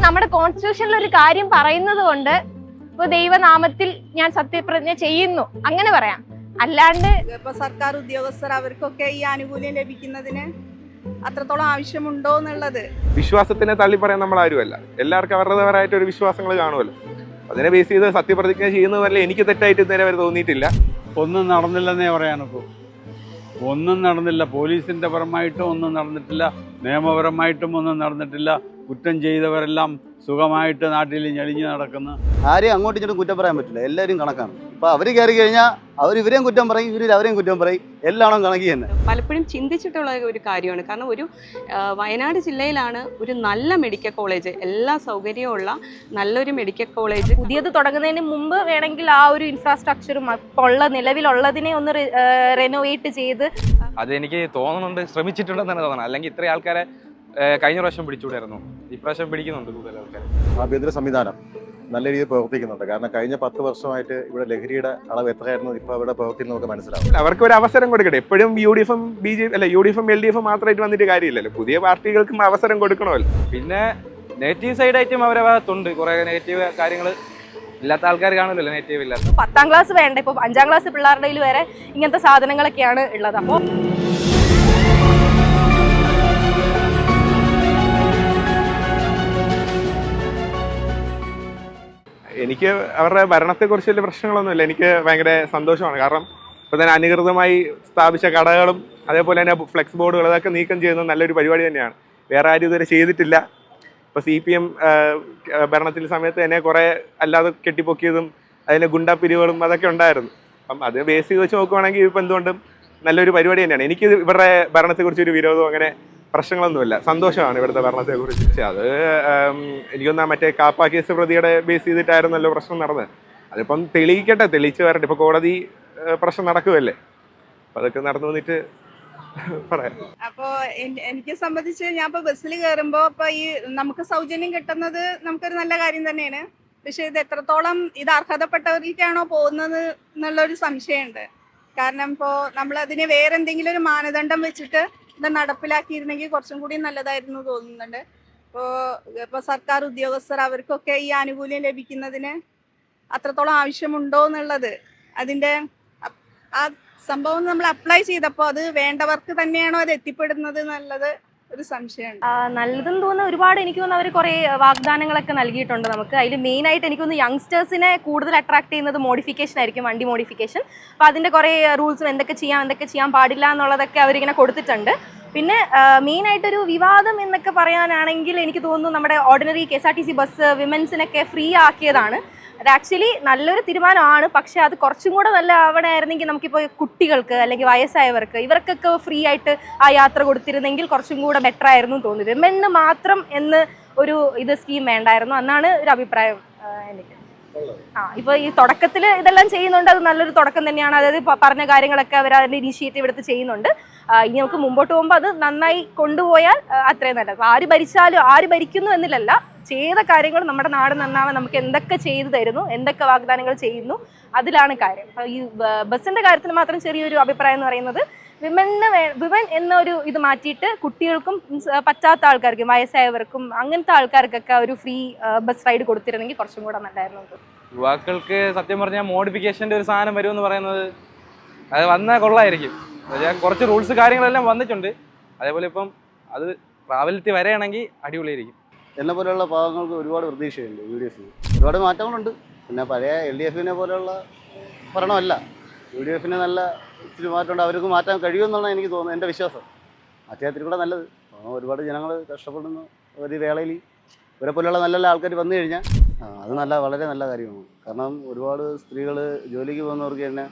നമ്മുടെ കോൺസ്റ്റിറ്റ്യൂഷനിൽ ഒരു കാര്യം പറയുന്നത് കൊണ്ട് ഇപ്പൊ ദൈവനാമത്തിൽ ഞാൻ സത്യപ്രതിജ്ഞ ചെയ്യുന്നു അങ്ങനെ പറയാം. അല്ലാണ്ട് ഇപ്പൊ സർക്കാർ ഉദ്യോഗസ്ഥർ അവർക്കൊക്കെ ഈ ആനുകൂല്യം ലഭിക്കുന്നതിന് അത്രത്തോളം ആവശ്യമുണ്ടോ എന്നുള്ളത് വിശ്വാസത്തിനെ തള്ളി പറയാൻ നമ്മൾ ആരുമല്ല. എല്ലാവർക്കും അവരുടേതായിട്ട് ഒരു വിശ്വാസങ്ങൾ കാണുമല്ലോ. അതിനെ ബേസ് ചെയ്ത് സത്യപ്രതിജ്ഞ ചെയ്യുന്നതല്ലേ എനിക്ക് തെറ്റായിട്ട് ഇതുവരെ വരെ തോന്നിയിട്ടില്ല. ഒന്നും നടന്നില്ലെന്നേ പറയാനിപ്പോൾ. ഒന്നും നടന്നില്ല. പോലീസിൻ്റെ പരമായിട്ടും ഒന്നും നടന്നിട്ടില്ല, നിയമപരമായിട്ടും ഒന്നും നടന്നിട്ടില്ല. കുറ്റം ചെയ്തവരെല്ലാം സുഖമായിട്ട് നാട്ടിൽ ഞെളിഞ്ഞ് നടക്കുന്നു. ആരെയും അങ്ങോട്ടും ഇങ്ങോട്ടും കുറ്റം പറയാൻ പറ്റില്ല. എല്ലാവരും കണക്കാണ്. ഇപ്പോൾ അവർ കയറി കഴിഞ്ഞാൽ അവർ ഇവരെയും കുറ്റം പറയും, ഇവർ അവരെയും കുറ്റം പറയും. എല്ലാവരും കണക്കി തന്നെ. പലപ്പോഴും ചിന്തിച്ചിട്ടുള്ള ഒരു കാര്യമാണ്. കാരണം ഒരു വയനാട് ജില്ലയിലാണ് ഒരു നല്ല മെഡിക്കൽ കോളേജ്, എല്ലാ സൗകര്യമുള്ള നല്ലൊരു മെഡിക്കൽ കോളേജ് പുതിയത് തുടങ്ങുന്നതിന് മുമ്പ് വേണമെങ്കിൽ ആ ഒരു ഇൻഫ്രാസ്ട്രക്ചറും ഉള്ള നിലവിലുള്ളതിനെ ഒന്ന് റെനോവേറ്റ് ചെയ്ത് അതെനിക്ക് തോന്നുന്നുണ്ട്, ശ്രമിച്ചിട്ടുണ്ടെന്ന് തന്നെ തോന്നണം. അല്ലെങ്കിൽ ഇത്രയും ആൾക്കാരെ കഴിഞ്ഞ പ്രാവശ്യം പിടിച്ചുകൂടായിരുന്നു, ഇപ്രാവശ്യം പിടിക്കുന്നുണ്ട് കൂടുതൽ ആൾക്കാർ. ആഭ്യന്തര സംവിധാനം നല്ല രീതിയിൽ പ്രവർത്തിക്കുന്നുണ്ട്. കാരണം കഴിഞ്ഞ 10 വർഷമായിട്ട് ഇവിടെ ലഹരിയുടെ അളവ് എത്രയായിരുന്നു ഇപ്പോൾ ഇവിടെ പ്രവർത്തിക്കുന്നത് നമുക്ക് മനസ്സിലാവും. അവർക്ക് ഒരു അവസരം കൊടുക്കട്ടെ. എപ്പോഴും UDF-ഉം BJP അല്ല UDF-ഉം LDF-ഉം മാത്രമായിട്ട് വന്നിട്ട് കാര്യമില്ലല്ലോ. പുതിയ പാർട്ടികൾക്കും അവസരം കൊടുക്കണമല്ലോ. പിന്നെ നെഗറ്റീവ് സൈഡായിട്ടും അവരെ ഭാഗത്തുണ്ട് കുറേ നെഗറ്റീവ് കാര്യങ്ങൾ. ഇല്ലാത്ത ആൾക്കാർ കാണുമല്ലോ നെഗറ്റീവ് ഇല്ലാത്ത. 10ാം ക്ലാസ് വേണ്ട, ഇപ്പൊ 5ാം ക്ലാസ് പിള്ളേരുടെ വരെ ഇങ്ങനത്തെ സാധനങ്ങളൊക്കെയാണ് ഉള്ളത്. അപ്പോൾ എനിക്ക് അവരുടെ ഭരണത്തെക്കുറിച്ച് വലിയ പ്രശ്നങ്ങളൊന്നുമില്ല. എനിക്ക് ഭയങ്കര സന്തോഷമാണ്. കാരണം ഇപ്പോൾ തന്നെ അനധികൃതമായി സ്ഥാപിച്ച കടകളും അതേപോലെ തന്നെ ഫ്ലെക്സ് ബോർഡുകൾ അതൊക്കെ നീക്കം ചെയ്യുന്നത് നല്ലൊരു പരിപാടി തന്നെയാണ്. വേറെ ആരും ഇതുവരെ ചെയ്തിട്ടില്ല. ഇപ്പോൾ CPM ഭരണത്തിൽ സമയത്ത് തന്നെ കുറേ അല്ലാതെ കെട്ടിപ്പൊക്കിയതും അതിൻ്റെ ഗുണ്ടാപ്പിരിവുകളും അതൊക്കെ ഉണ്ടായിരുന്നു. അപ്പം അത് ബേസ് ചെയ്ത് വെച്ച് നോക്കുവാണെങ്കിൽ ഇപ്പോൾ എന്തുകൊണ്ടും നല്ലൊരു പരിപാടി തന്നെയാണ്. എനിക്ക് ഇവരുടെ ഭരണത്തെക്കുറിച്ചൊരു വിരോധവും അങ്ങനെ പ്രശ്നങ്ങളൊന്നുമില്ല. സന്തോഷമാണ് ഇവിടുത്തെ ഭരണത്തെക്കുറിച്ച്. പക്ഷേ അത് എനിക്കൊന്നാ മറ്റേ കാപ്പ കേസ് പ്രതിയുടെ ബേസ് ചെയ്തിട്ടായിരുന്നല്ലോ പ്രശ്നം നടന്നത്. അതിപ്പം തെളിയിക്കട്ടെ, തെളിയിച്ച് വരട്ടെ. ഇപ്പോൾ കോടതി പ്രശ്നം നടക്കുമല്ലേ, അപ്പം അതൊക്കെ നടന്നു വന്നിട്ട് പറയാം. അപ്പോൾ എനിക്ക് സംബന്ധിച്ച് ഞാൻ ഇപ്പോൾ ബസ്സിൽ കയറുമ്പോൾ ഇപ്പോൾ ഈ നമുക്ക് സൗജന്യം കിട്ടുന്നത് നമുക്കൊരു നല്ല കാര്യം തന്നെയാണ്. പക്ഷേ ഇത് എത്രത്തോളം ഇത് അർഹതപ്പെട്ടവരിലേക്കാണോ പോകുന്നത് എന്നുള്ളൊരു സംശയമുണ്ട്. കാരണം ഇപ്പോൾ നമ്മളതിന് വേറെ എന്തെങ്കിലും ഒരു മാനദണ്ഡം വെച്ചിട്ട് ഇത് നടപ്പിലാക്കിയിരുന്നെങ്കിൽ കുറച്ചും കൂടി നല്ലതായിരുന്നു തോന്നുന്നുണ്ട്. ഇപ്പോൾ സർക്കാർ ഉദ്യോഗസ്ഥർ അവർക്കൊക്കെ ഈ ആനുകൂല്യം ലഭിക്കുന്നതിന് അത്രത്തോളം ആവശ്യമുണ്ടോ എന്നുള്ളത്, അതിൻ്റെ ആ സംഭവം നമ്മൾ അപ്ലൈ ചെയ്തപ്പോൾ അത് വേണ്ടവർക്ക് തന്നെയാണോ അത് എത്തിപ്പെടുന്നത് എന്നുള്ളത് ഒരു സംശയമുണ്ട്. നല്ലതെന്ന് തോന്നുന്ന ഒരുപാട് എനിക്ക് തോന്നുന്നു അവർ കുറേ വാഗ്ദാനങ്ങളൊക്കെ നൽകിയിട്ടുണ്ട് നമുക്ക്. അതിൽ മെയിനായിട്ട് എനിക്ക് തോന്നുന്നു യങ്സ്റ്റേഴ്സിനെ കൂടുതൽ അട്രാക്ട് ചെയ്യുന്നത് മോഡിഫിക്കേഷൻ ആയിരിക്കും, വണ്ടി മോഡിഫിക്കേഷൻ. അപ്പോൾ അതിൻ്റെ കുറേ റൂൾസും എന്തൊക്കെ ചെയ്യാൻ പാടില്ല എന്നുള്ളതൊക്കെ അവരിങ്ങനെ കൊടുത്തിട്ടുണ്ട്. പിന്നെ മെയിനായിട്ടൊരു വിവാദം എന്നൊക്കെ പറയാനാണെങ്കിൽ എനിക്ക് തോന്നുന്നു നമ്മുടെ ഓർഡിനറി KSRTC ബസ് വിമൻസിനൊക്കെ ഫ്രീ ആക്കിയതാണ്. അത് ആക്ച്വലി നല്ലൊരു തീരുമാനമാണ്. പക്ഷേ അത് കുറച്ചും കൂടെ നല്ല ആവണമായിരുന്നെങ്കിൽ നമുക്കിപ്പോൾ കുട്ടികൾക്ക് അല്ലെങ്കിൽ വയസ്സായവർക്ക് ഇവർക്കൊക്കെ ഫ്രീ ആയിട്ട് ആ യാത്ര കൊടുത്തിരുന്നെങ്കിൽ കുറച്ചും കൂടെ ബെറ്റർ ആയിരുന്നു തോന്നുന്നത്. വിമന് മാത്രം എന്ന് ഒരു സ്കീം വേണ്ടായിരുന്നു എന്നാണ് ഒരു അഭിപ്രായം എനിക്ക്. ഇപ്പോൾ ഈ തുടക്കത്തിൽ ഇതെല്ലാം ചെയ്യുന്നുണ്ട്, അത് നല്ലൊരു തുടക്കം തന്നെയാണ്. അതായത് പറഞ്ഞ കാര്യങ്ങളൊക്കെ അവർ അതിൻ്റെ ഇനീഷ്യേറ്റീവ് എടുത്ത് ചെയ്യുന്നുണ്ട്. ഇനി നമുക്ക് മുമ്പോട്ട് പോകുമ്പോൾ അത് നന്നായി കൊണ്ടുപോയാൽ അത്രയും നല്ലത്. ആര് ഭരിച്ചാലും ആര് ഭരിക്കുന്നു എന്നില്ലല്ല, ചെയ്ത കാര്യങ്ങൾ നമ്മുടെ നാട് നന്നാവാൻ നമുക്ക് എന്തൊക്കെ ചെയ്തു തരുന്നു, എന്തൊക്കെ വാഗ്ദാനങ്ങൾ ചെയ്യുന്നു, അതിലാണ് കാര്യം. ഈ ബസ്സിൻ്റെ കാര്യത്തിൽ മാത്രം ചെറിയൊരു അഭിപ്രായം എന്ന് പറയുന്നത് വിമൻ എന്നൊരു ഇത് മാറ്റിയിട്ട് കുട്ടികൾക്കും പറ്റാത്ത ആൾക്കാർക്കും വയസ്സായവർക്കും അങ്ങനത്തെ ആൾക്കാർക്കൊക്കെ ഒരു ഫ്രീ ബസ് റൈഡ് കൊടുത്തിരുന്നെങ്കിൽ കുറച്ചും കൂടെ നല്ലതായിരുന്നു. യുവാക്കൾക്ക് സത്യം പറഞ്ഞാൽ മോഡിഫിക്കേഷൻ്റെ ഒരു സാധനം വരുമെന്ന് പറയുന്നത് അത് വന്നാൽ കൊള്ളായിരിക്കും. കുറച്ച് റൂൾസ് കാര്യങ്ങളെല്ലാം വന്നിട്ടുണ്ട്. അതേപോലെ ഇപ്പം അത് പ്രാബല്യത്തിൽ വരികയാണെങ്കിൽ അടിപൊളിയായിരിക്കും. എന്നെ പോലെയുള്ള പാവങ്ങൾക്ക് ഒരുപാട് പ്രതീക്ഷയുണ്ട്. UDF-ന് ഒരുപാട് മാറ്റങ്ങളുണ്ട്. പിന്നെ പഴയ LDF-നെ പോലെയുള്ള ഭരണമല്ല. UDF-ന് നല്ല ഇച്ചിരി മാറ്റമുണ്ട്. അവർക്ക് മാറ്റാൻ കഴിയുമെന്നാണ് എനിക്ക് തോന്നുന്നത്, എൻ്റെ വിശ്വാസം. മാറ്റിയാൽ കൂടെ നല്ലത്. ഒരുപാട് ജനങ്ങൾ കഷ്ടപ്പെടുന്ന ഒരു വേളയിൽ ഇവരെ പോലെയുള്ള നല്ല നല്ല ആൾക്കാർ വന്നു കഴിഞ്ഞാൽ അത് വളരെ നല്ല കാര്യമാണ്. കാരണം ഒരുപാട് സ്ത്രീകൾ ജോലിക്ക് പോകുന്നവർക്ക് തന്നെ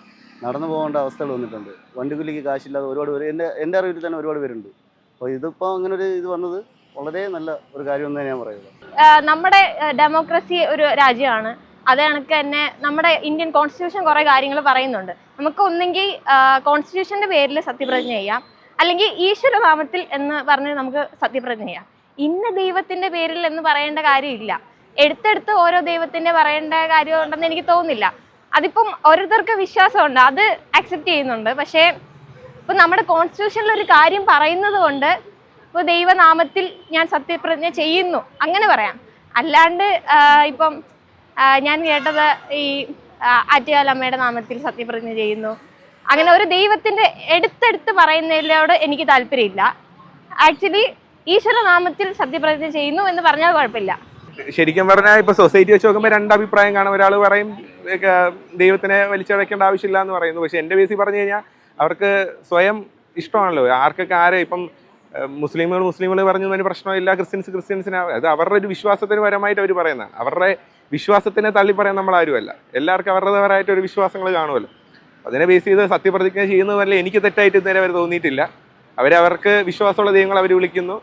നടന്നു പോകേണ്ട അവസ്ഥകൾ വന്നിട്ടുണ്ട്. വണ്ടിക്കൂലിക്ക് കാശില്ലാതെ ഒരുപാട് പേര് എൻ്റെ അറിവിൽ തന്നെ ഒരുപാട് പേരുണ്ട്. അപ്പോൾ ഇതിപ്പോൾ അങ്ങനെ ഒരു ഇത് വന്നത് വളരെ നല്ല ഒരു കാര്യം എന്ന് ഞാൻ പറയുന്നത്. നമ്മുടെ ഡെമോക്രസി ഒരു രാജ്യമാണ്. അത് കണക്ക് തന്നെ നമ്മുടെ ഇന്ത്യൻ കോൺസ്റ്റിറ്റ്യൂഷൻ കുറേ കാര്യങ്ങൾ പറയുന്നുണ്ട്. നമുക്ക് ഒന്നെങ്കിൽ കോൺസ്റ്റിറ്റ്യൂഷൻ്റെ പേരിൽ സത്യപ്രതിജ്ഞ ചെയ്യാം, അല്ലെങ്കിൽ ഈശ്വരനാമത്തിൽ എന്ന് പറഞ്ഞ് നമുക്ക് സത്യപ്രതിജ്ഞ ചെയ്യാം. ഇന്ന ദൈവത്തിൻ്റെ പേരിൽ എന്ന് പറയേണ്ട കാര്യമില്ല. എടുത്തെടുത്ത് ഓരോ ദൈവത്തിൻ്റെ പറയേണ്ട കാര്യം ഉണ്ടെന്ന് എനിക്ക് തോന്നുന്നില്ല. അതിപ്പം ഓരോരുത്തർക്ക് വിശ്വാസമുണ്ട്, അത് അക്സെപ്റ്റ് ചെയ്യുന്നുണ്ട്. പക്ഷേ ഇപ്പം നമ്മുടെ കോൺസ്റ്റിറ്റ്യൂഷനിൽ ഒരു കാര്യം പറയുന്നത് കൊണ്ട് ഇപ്പോൾ ദൈവനാമത്തിൽ ഞാൻ സത്യപ്രതിജ്ഞ ചെയ്യുന്നു അങ്ങനെ പറയാം. അല്ലാണ്ട് ഇപ്പം ഞാൻ കേട്ടത് ഈ ആറ്റുകാലമ്മയുടെ നാമത്തിൽ സത്യപ്രതിജ്ഞ ചെയ്യുന്നു, അങ്ങനെ ഒരു ദൈവത്തിന്റെ എടുത്തെടുത്ത് പറയുന്നതിലോട് എനിക്ക് താല്പര്യമില്ല. ആക്ച്വലി ഈശ്വര നാമത്തിൽ സത്യപ്രതിജ്ഞ ചെയ്യുന്നു എന്ന് പറഞ്ഞാൽ കുഴപ്പമില്ല. ശരിക്കും പറഞ്ഞാൽ ഇപ്പൊ സൊസൈറ്റി വെച്ച് നോക്കുമ്പോൾ രണ്ടഭിപ്രായം കാണും. ഒരാൾ പറയും ദൈവത്തിനെ വലിച്ചടയ്ക്കേണ്ട ആവശ്യമില്ല എന്ന് പറയുന്നു. പക്ഷെ എൻ്റെ ബേസിൽ പറഞ്ഞു കഴിഞ്ഞാൽ അവർക്ക് സ്വയം ഇഷ്ടമാണല്ലോ. ആർക്കൊക്കെ ആരെ ഇപ്പം മുസ്ലിമുകൾ പറഞ്ഞു അതിന് പ്രശ്നമില്ല, ക്രിസ്ത്യൻസിന് അത് അവരുടെ ഒരു വിശ്വാസത്തിന് പരമായിട്ട് അവർ പറയുന്നതാണ്. അവരുടെ വിശ്വാസത്തിനെ തള്ളി പറയാൻ നമ്മൾ ആരുമല്ല. എല്ലാവർക്കും അവരുടേതായിട്ട് ഒരു വിശ്വാസങ്ങൾ കാണുമല്ലോ. അതിനെ ബേസ് ചെയ്ത് സത്യപ്രതിജ്ഞ ചെയ്യുന്നതല്ല എനിക്ക് തെറ്റായിട്ട് ഇതുവരെ അവർ തോന്നിയിട്ടില്ല. അവർക്ക് വിശ്വാസമുള്ള ദൈവങ്ങൾ അവർ വിളിക്കുന്നു,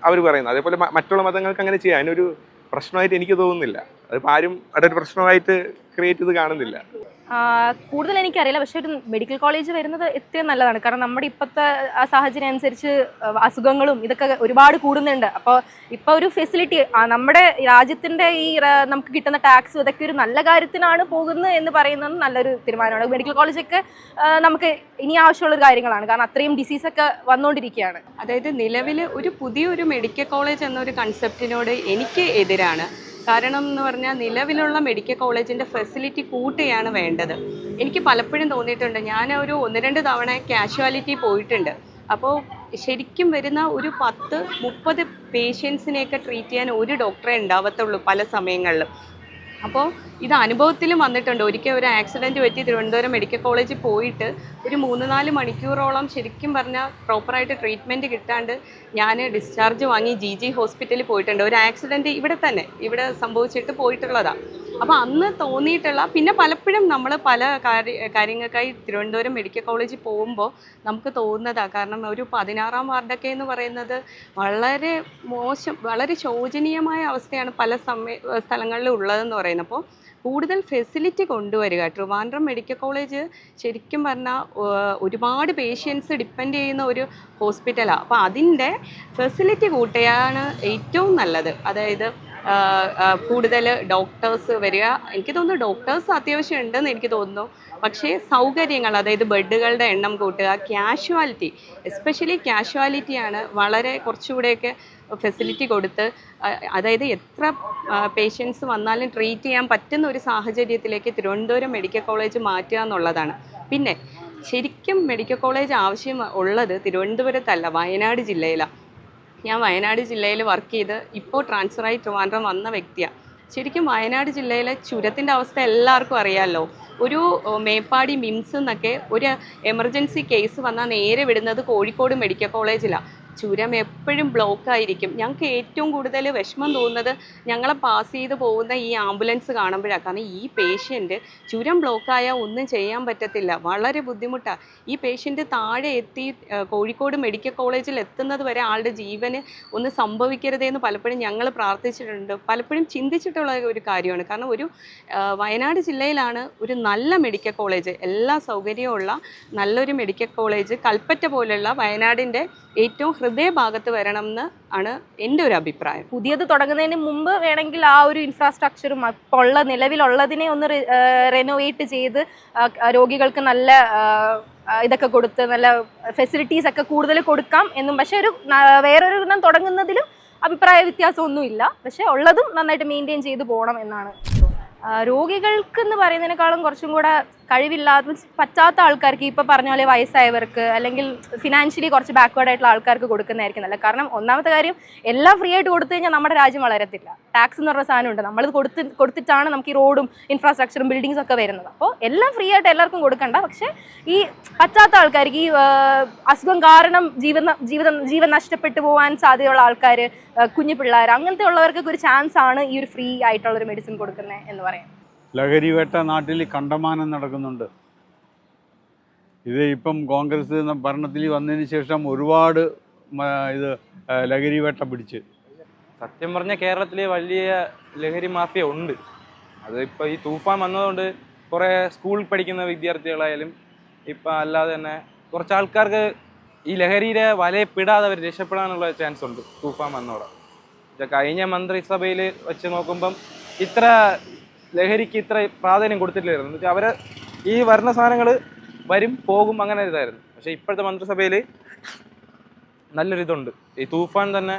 അവർ പറയുന്നു. അതേപോലെ മറ്റുള്ള മതങ്ങൾക്ക് അങ്ങനെ ചെയ്യാം. അതിനൊരു പ്രശ്നമായിട്ട് എനിക്ക് തോന്നുന്നില്ല. അതിപ്പോൾ ആരും അതൊരു പ്രശ്നമായിട്ട് ക്രിയേറ്റ് ചെയ്ത് കാണുന്നില്ല. കൂടുതൽ എനിക്കറിയില്ല, പക്ഷെ ഒരു മെഡിക്കൽ കോളേജ് വരുന്നത് എത്രയും നല്ലതാണ്. കാരണം നമ്മുടെ ഇപ്പോഴത്തെ സാഹചര്യം അനുസരിച്ച് അസുഖങ്ങളും ഇതൊക്കെ ഒരുപാട് കൂടുന്നുണ്ട്. അപ്പോൾ ഇപ്പോൾ ഒരു ഫെസിലിറ്റി നമ്മുടെ രാജ്യത്തിൻ്റെ ഈ നമുക്ക് കിട്ടുന്ന ടാക്സ് ഇതൊക്കെ ഒരു നല്ല കാര്യത്തിനാണ് പോകുന്നത് എന്ന് പറയുന്നത് നല്ലൊരു തീരുമാനമാണ്. മെഡിക്കൽ കോളേജൊക്കെ നമുക്ക് ഇനി ആവശ്യമുള്ളൊരു കാര്യങ്ങളാണ്. കാരണം അത്രയും ഡിസീസൊക്കെ വന്നുകൊണ്ടിരിക്കുകയാണ്. അതായത് നിലവിൽ ഒരു പുതിയൊരു മെഡിക്കൽ കോളേജ് എന്നൊരു കൺസെപ്റ്റിനോട് എനിക്ക് എതിരാണ്. കാരണം എന്ന് പറഞ്ഞാൽ നിലവിലുള്ള മെഡിക്കൽ കോളേജിൻ്റെ ഫെസിലിറ്റി കൂട്ടുകയാണ് വേണ്ടത്. എനിക്ക് പലപ്പോഴും തോന്നിയിട്ടുണ്ട്, ഞാൻ ഒരു 1-2 തവണ കാഷ്വാലിറ്റി പോയിട്ടുണ്ട്. അപ്പോൾ ശരിക്കും വരുന്ന ഒരു 10-30 പേഷ്യൻസിനെയൊക്കെ ട്രീറ്റ് ചെയ്യാൻ ഒരു ഡോക്ടറെ ഉണ്ടാവത്തുള്ളൂ പല സമയങ്ങളിലും. അപ്പോൾ ഇത് അനുഭവത്തിലും വന്നിട്ടുണ്ട്. ഒരിക്കൽ ഒരു ആക്സിഡൻറ്റ് പറ്റി തിരുവനന്തപുരം മെഡിക്കൽ കോളേജിൽ പോയിട്ട് ഒരു 3-4 മണിക്കൂറോളം ശരിക്കും പറഞ്ഞാൽ പ്രോപ്പറായിട്ട് ട്രീറ്റ്മെൻറ്റ് കിട്ടാണ്ട് ഞാൻ ഡിസ്ചാർജ് വാങ്ങി GG ഹോസ്പിറ്റലിൽ പോയിട്ടുണ്ട്. ഒരു ആക്സിഡൻറ്റ് ഇവിടെ സംഭവിച്ചിട്ട് പോയിട്ടുള്ളതാണ്. അപ്പോൾ അന്ന് തോന്നിയിട്ടുള്ള, പിന്നെ പലപ്പോഴും നമ്മൾ പല കാര്യങ്ങൾക്കായി തിരുവനന്തപുരം മെഡിക്കൽ കോളേജിൽ പോകുമ്പോൾ നമുക്ക് തോന്നുന്നതാണ്. കാരണം ഒരു 16-ാം വാർഡൊക്കെ എന്ന് പറയുന്നത് വളരെ മോശം, വളരെ ശോചനീയമായ അവസ്ഥയാണ് പല സ്ഥലങ്ങളിലും ഉള്ളതെന്ന് പറയുന്നത്. അപ്പോൾ കൂടുതൽ ഫെസിലിറ്റി കൊണ്ടുവരിക. ട്രിവാൻഡ്രം മെഡിക്കൽ കോളേജ് ശരിക്കും പറഞ്ഞാൽ ഒരുപാട് പേഷ്യൻസ് ഡിപ്പെൻഡ് ചെയ്യുന്ന ഒരു ഹോസ്പിറ്റലാണ്. അപ്പോൾ അതിൻ്റെ ഫെസിലിറ്റി കൂട്ടുകയാണ് ഏറ്റവും നല്ലത്. അതായത് കൂടുതൽ ഡോക്ടേഴ്സ് വരിക. എനിക്ക് തോന്നുന്നു ഡോക്ടേഴ്സ് അത്യാവശ്യം ഉണ്ടെന്ന് എനിക്ക് തോന്നുന്നു. പക്ഷേ സൗകര്യങ്ങൾ, അതായത് ബെഡുകളുടെ എണ്ണം കൂട്ടുക, കാഷ്വാലിറ്റി, എസ്പെഷ്യലി കാഷ്വാലിറ്റിയാണ് വളരെ കുറച്ചുകൂടെയൊക്കെ ഫെസിലിറ്റി കൊടുത്ത്, അതായത് എത്ര പേഷ്യൻസ് വന്നാലും ട്രീറ്റ് ചെയ്യാൻ പറ്റുന്ന ഒരു സാഹചര്യത്തിലേക്ക് തിരുവനന്തപുരം മെഡിക്കൽ കോളേജ് മാറ്റുക എന്നുള്ളതാണ്. പിന്നെ ശരിക്കും മെഡിക്കൽ കോളേജ് ആവശ്യം ഉള്ളത് തിരുവനന്തപുരത്തല്ല, വയനാട് ജില്ലയിലാണ്. ഞാൻ വയനാട് ജില്ലയിൽ വർക്ക് ചെയ്ത് ഇപ്പോൾ ട്രാൻസ്ഫറായി ട്രിവാൻഡ്രം വന്ന വ്യക്തിയാണ്. ശരിക്കും വയനാട് ജില്ലയിലെ ചുരത്തിൻ്റെ അവസ്ഥ എല്ലാവർക്കും അറിയാമല്ലോ. ഒരു മേപ്പാടി മിംസ് എന്നൊക്കെ ഒരു എമർജൻസി കേസ് വന്നാൽ നേരെ വിടുന്നത് കോഴിക്കോട് മെഡിക്കൽ കോളേജിലാണ്. ചുരം എപ്പോഴും ബ്ലോക്കായിരിക്കും. ഞങ്ങൾക്ക് ഏറ്റവും കൂടുതൽ വിഷമം തോന്നുന്നത് ഞങ്ങളെ പാസ് ചെയ്ത് പോകുന്ന ഈ ആംബുലൻസ് കാണുമ്പോഴാണ്. കാരണം ഈ പേഷ്യൻ്റ് ചുരം ബ്ലോക്കായാൽ ഒന്നും ചെയ്യാൻ പറ്റത്തില്ല, വളരെ ബുദ്ധിമുട്ടാണ്. ഈ പേഷ്യൻ്റ് താഴെ എത്തി കോഴിക്കോട് മെഡിക്കൽ കോളേജിൽ എത്തുന്നത് വരെ ആളുടെ ജീവന് ഒന്നും സംഭവിക്കരുതെന്ന് പലപ്പോഴും ഞങ്ങൾ പ്രാർത്ഥിച്ചിട്ടുണ്ട്, പലപ്പോഴും ചിന്തിച്ചിട്ടുള്ള ഒരു കാര്യമാണ്. കാരണം ഒരു വയനാട് ജില്ലയിലാണ് ഒരു നല്ല മെഡിക്കൽ കോളേജ്, എല്ലാ സൗകര്യമുള്ള നല്ലൊരു മെഡിക്കൽ കോളേജ് കൽപ്പറ്റ പോലുള്ള വയനാടിൻ്റെ ഏറ്റവും ഹൃദയഭാഗത്ത് വരണം എന്ന് ആണ് എൻ്റെ ഒരു അഭിപ്രായം. പുതിയത് തുടങ്ങുന്നതിന് മുമ്പ് വേണമെങ്കിൽ ആ ഒരു ഇൻഫ്രാസ്ട്രക്ചറും ഇപ്പോൾ ഉള്ള നിലവിലുള്ളതിനെ ഒന്ന് റെനോവേറ്റ് ചെയ്ത് രോഗികൾക്ക് നല്ല ഇതൊക്കെ കൊടുത്ത് നല്ല ഫെസിലിറ്റീസ് ഒക്കെ കൂടുതൽ കൊടുക്കാം എന്നും. പക്ഷെ ഒരു വേറൊരു തുടങ്ങുന്നതിലും അഭിപ്രായ വ്യത്യാസമൊന്നുമില്ല. പക്ഷെ ഉള്ളതും നന്നായിട്ട് മെയിൻറ്റെയിൻ ചെയ്ത് പോകണം എന്നാണ്. രോഗികൾക്ക് എന്ന് പറയുന്നതിനേക്കാളും കുറച്ചും കൂടെ കഴിവില്ലാത്ത പറ്റാത്ത ആൾക്കാർക്ക്, ഇപ്പോൾ പറഞ്ഞ പോലെ വയസ്സായവർക്ക് അല്ലെങ്കിൽ ഫിനാൻഷ്യലി കുറച്ച് ബാക്ക്വേർഡ് ആയിട്ടുള്ള ആൾക്കാർക്ക് കൊടുക്കുന്നതായിരിക്കും നല്ലത്. കാരണം ഒന്നാമത്തെ കാര്യം, എല്ലാം ഫ്രീ ആയിട്ട് കൊടുത്തു കഴിഞ്ഞാൽ നമ്മുടെ രാജ്യം വളരത്തില്ല. ടാക്സ് എന്ന് പറഞ്ഞ സാധനമുണ്ട്, നമ്മളിത് കൊടുത്തിട്ടാണ് നമുക്ക് ഈ റോഡും ഇൻഫ്രാസ്ട്രക്ചറും ബിൽഡിങ്സും ഒക്കെ വരുന്നത്. അപ്പോൾ എല്ലാം ഫ്രീ ആയിട്ട് എല്ലാവർക്കും കൊടുക്കണ്ട. പക്ഷേ ഈ പറ്റാത്ത ആൾക്കാർക്ക്, ഈ അസുഖം കാരണം ജീവൻ നഷ്ടപ്പെട്ടു പോകാൻ സാധ്യതയുള്ള ആൾക്കാർ, കുഞ്ഞു പിള്ളേർ, അങ്ങനത്തെ ഉള്ളവർക്കൊക്കെ ഒരു ചാൻസ് ആണ് ഈ ഒരു ഫ്രീ ആയിട്ടുള്ളൊരു മെഡിസിൻ കൊടുക്കുന്നത് എന്ന് പറയാം. ലഹരിവേട്ട നാട്ടിൽ കണ്ടമാനം നടക്കുന്നുണ്ട്. ഇത് ഇപ്പം കോൺഗ്രസ് ഭരണത്തിൽ വന്നതിന് ശേഷം ഒരുപാട് ഇത് ലഹരിവേട്ട പിടിച്ച്. സത്യം പറഞ്ഞാൽ കേരളത്തിൽ വലിയ ലഹരി മാഫിയ ഉണ്ട്. അത് ഇപ്പോൾ ഈ തൂഫാൻ വന്നതുകൊണ്ട് കുറേ സ്കൂളിൽ പഠിക്കുന്ന വിദ്യാർത്ഥികളായാലും ഇപ്പം അല്ലാതെ തന്നെ കുറച്ച് ആൾക്കാർക്ക് ഈ ലഹരിയുടെ വലയപ്പെടാതെ അവർ രക്ഷപ്പെടാനുള്ള ചാൻസ് ഉണ്ട് തൂഫാൻ വന്നതോടെ. കഴിഞ്ഞ മന്ത്രിസഭയിൽ വെച്ച് നോക്കുമ്പം ഇത്ര ലഹരിക്ക് ഇത്ര പ്രാധാന്യം കൊടുത്തിട്ടില്ലായിരുന്നു. എന്ന് വെച്ചാൽ അവർ ഈ വരുന്ന സാധനങ്ങൾ വരും പോകും അങ്ങനെ ഇതായിരുന്നു. പക്ഷേ ഇപ്പോഴത്തെ മന്ത്രിസഭയിൽ നല്ലൊരിതുണ്ട്. ഈ തൂഫാൻ തന്നെ